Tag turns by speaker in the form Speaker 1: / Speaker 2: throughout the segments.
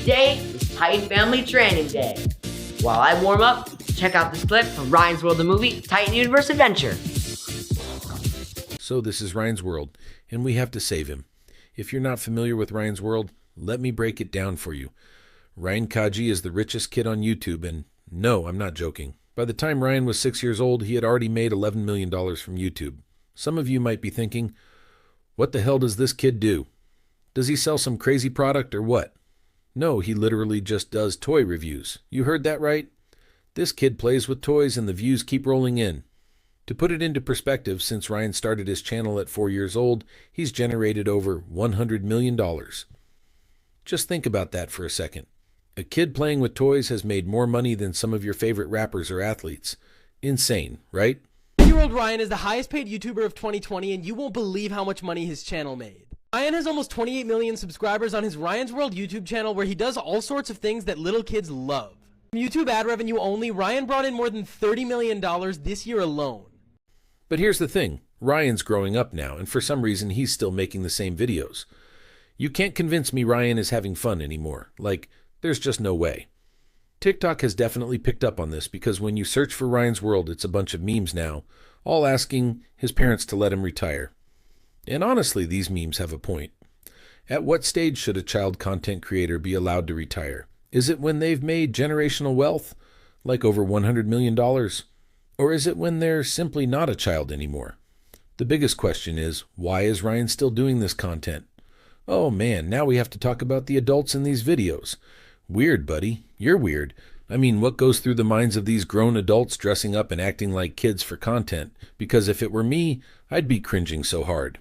Speaker 1: Today is Titan Family Training Day. While I warm up, check out this clip from Ryan's World, the movie Titan Universe Adventure.
Speaker 2: So this is Ryan's World, and we have to save him. If you're not familiar with Ryan's World, let me break it down for you. Ryan Kaji is the richest kid on YouTube, and no, I'm not joking. By the time Ryan was 6 years old, he had already made $11 million from YouTube. Some of you might be thinking, what the hell does this kid do? Does he sell some crazy product or what? No, he literally just does toy reviews. You heard that right? This kid plays with toys and the views keep rolling in. To put it into perspective, since Ryan started his channel at 4 years old, he's generated over $100 million. Just think about that for a second. A kid playing with toys has made more money than some of your favorite rappers or athletes. Insane, right?
Speaker 3: 6-year-old Ryan is the highest paid YouTuber of 2020, and you won't believe how much money his channel made. Ryan has almost 28 million subscribers on his Ryan's World YouTube channel, where he does all sorts of things that little kids love. From YouTube ad revenue only, Ryan brought in more than $30 million this year alone.
Speaker 2: But here's the thing. Ryan's growing up now, and for some reason he's still making the same videos. You can't convince me Ryan is having fun anymore. Like, there's just no way. TikTok has definitely picked up on this because when you search for Ryan's World, it's a bunch of memes now, all asking his parents to let him retire. And honestly, these memes have a point. At what stage should a child content creator be allowed to retire? Is it when they've made generational wealth, like over $100 million? Or is it when they're simply not a child anymore? The biggest question is, why is Ryan still doing this content? Oh man, now we have to talk about the adults in these videos. Weird, buddy. You're weird. I mean, what goes through the minds of these grown adults dressing up and acting like kids for content? Because if it were me, I'd be cringing so hard.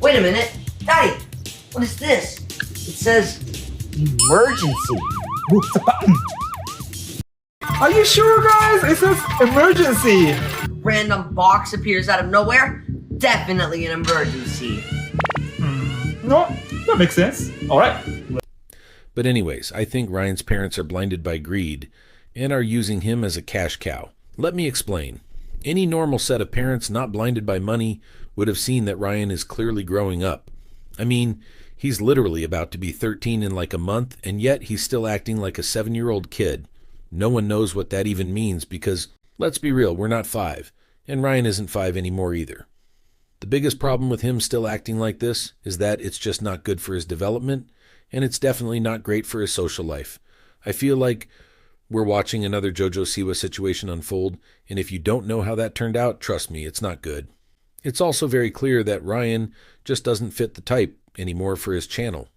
Speaker 1: Wait a minute. Daddy, what is this? It says emergency.
Speaker 4: Move the button. Are you sure, guys? It says emergency.
Speaker 1: Random box appears out of nowhere. Definitely an emergency.
Speaker 4: No, that makes sense. All right.
Speaker 2: But anyways, I think Ryan's parents are blinded by greed and are using him as a cash cow. Let me explain. Any normal set of parents not blinded by money would have seen that Ryan is clearly growing up. I mean, he's literally about to be 13 in like a month, and yet he's still acting like a 7-year-old kid. No one knows what that even means because, let's be real, we're not 5, and Ryan isn't 5 anymore either. The biggest problem with him still acting like this is that it's just not good for his development, and it's definitely not great for his social life. I feel like we're watching another JoJo Siwa situation unfold, and if you don't know how that turned out, trust me, it's not good. It's also very clear that Ryan just doesn't fit the type anymore for his channel.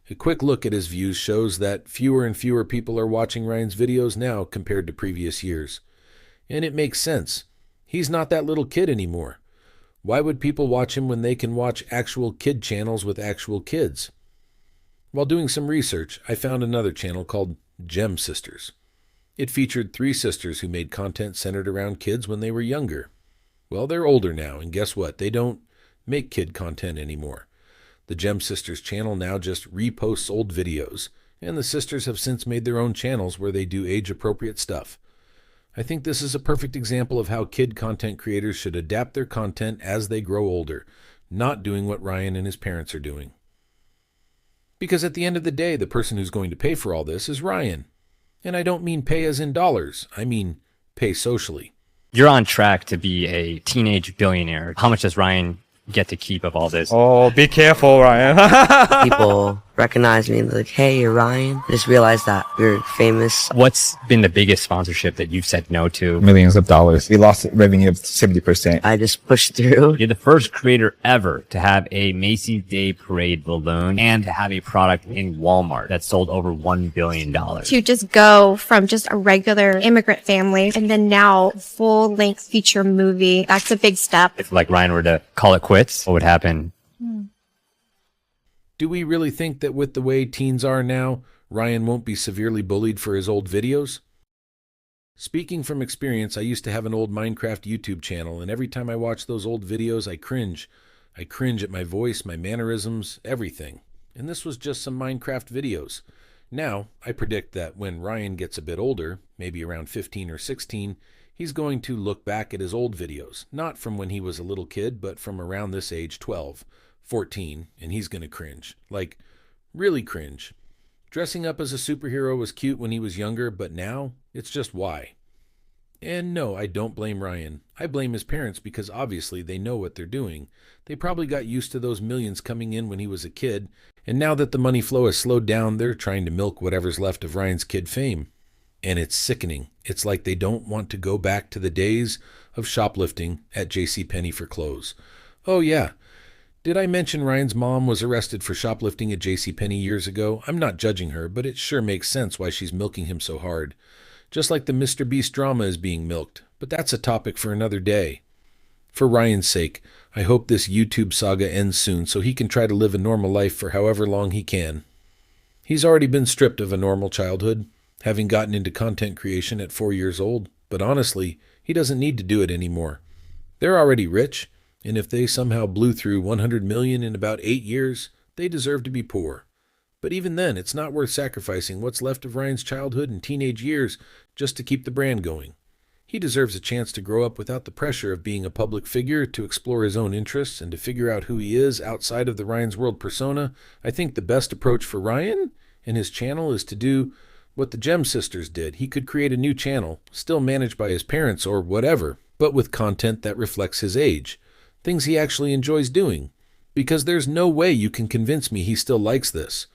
Speaker 2: A quick look at his views shows that fewer and fewer people are watching Ryan's videos now compared to previous years. And it makes sense. He's not that little kid anymore. Why would people watch him when they can watch actual kid channels with actual kids? While doing some research, I found another channel called Gem Sisters. It featured 3 sisters who made content centered around kids when they were younger. Well, they're older now, and guess what? They don't make kid content anymore. The Gem Sisters channel now just reposts old videos, and the sisters have since made their own channels where they do age-appropriate stuff. I think this is a perfect example of how kid content creators should adapt their content as they grow older, not doing what Ryan and his parents are doing. Because at the end of the day, the person who's going to pay for all this is Ryan. And I don't mean pay as in dollars, I mean pay socially.
Speaker 5: You're on track to be a teenage billionaire. How much does Ryan get to keep of all this?
Speaker 4: Oh, be careful, Ryan.
Speaker 6: People recognize me and they're like, hey, you're Ryan. I just realized that we're famous.
Speaker 5: What's been the biggest sponsorship that you've said no to?
Speaker 4: Millions of dollars. We lost revenue of 70%.
Speaker 6: I just pushed through.
Speaker 5: You're the first creator ever to have a Macy's Day Parade balloon and to have a product in Walmart that sold over $1 billion.
Speaker 7: To just go from just a regular immigrant family and then now full-length feature movie, that's a big step.
Speaker 5: If like Ryan were to call it quits, what would happen?
Speaker 2: Do we really think that with the way teens are now, Ryan won't be severely bullied for his old videos? Speaking from experience, I used to have an old Minecraft YouTube channel, and every time I watch those old videos, I cringe. I cringe at my voice, my mannerisms, everything. And this was just some Minecraft videos. Now, I predict that when Ryan gets a bit older, maybe around 15 or 16, he's going to look back at his old videos, not from when he was a little kid, but from around this age, 12, 14, and he's going to cringe. Like, really cringe. Dressing up as a superhero was cute when he was younger, but now it's just why. And no, I don't blame Ryan. I blame his parents because obviously they know what they're doing. They probably got used to those millions coming in when he was a kid, and now that the money flow has slowed down, they're trying to milk whatever's left of Ryan's kid fame. And it's sickening. It's like they don't want to go back to the days of shoplifting at JCPenney for clothes. Oh yeah, did I mention Ryan's mom was arrested for shoplifting at JCPenney years ago? I'm not judging her, but it sure makes sense why she's milking him so hard. Just like the Mr. Beast drama is being milked, but that's a topic for another day. For Ryan's sake, I hope this YouTube saga ends soon so he can try to live a normal life for however long he can. He's already been stripped of a normal childhood, having gotten into content creation at 4 years old, but honestly, he doesn't need to do it anymore. They're already rich, and if they somehow blew through 100 million in about 8 years, they deserve to be poor. But even then, it's not worth sacrificing what's left of Ryan's childhood and teenage years just to keep the brand going. He deserves a chance to grow up without the pressure of being a public figure, to explore his own interests, and to figure out who he is outside of the Ryan's World persona. I think the best approach for Ryan and his channel is to do what the Gem Sisters did. He could create a new channel, still managed by his parents or whatever, but with content that reflects his age. Things he actually enjoys doing. Because there's no way you can convince me he still likes this.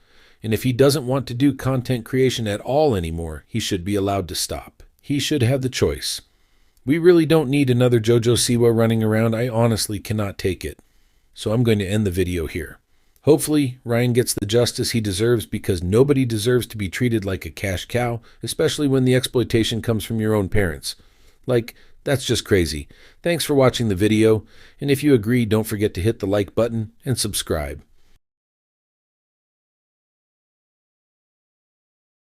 Speaker 2: And if he doesn't want to do content creation at all anymore, he should be allowed to stop. He should have the choice. We really don't need another JoJo Siwa running around. I honestly cannot take it. So I'm going to end the video here. Hopefully, Ryan gets the justice he deserves, because nobody deserves to be treated like a cash cow, especially when the exploitation comes from your own parents. Like, that's just crazy. Thanks for watching the video, and if you agree, don't forget to hit the like button and subscribe.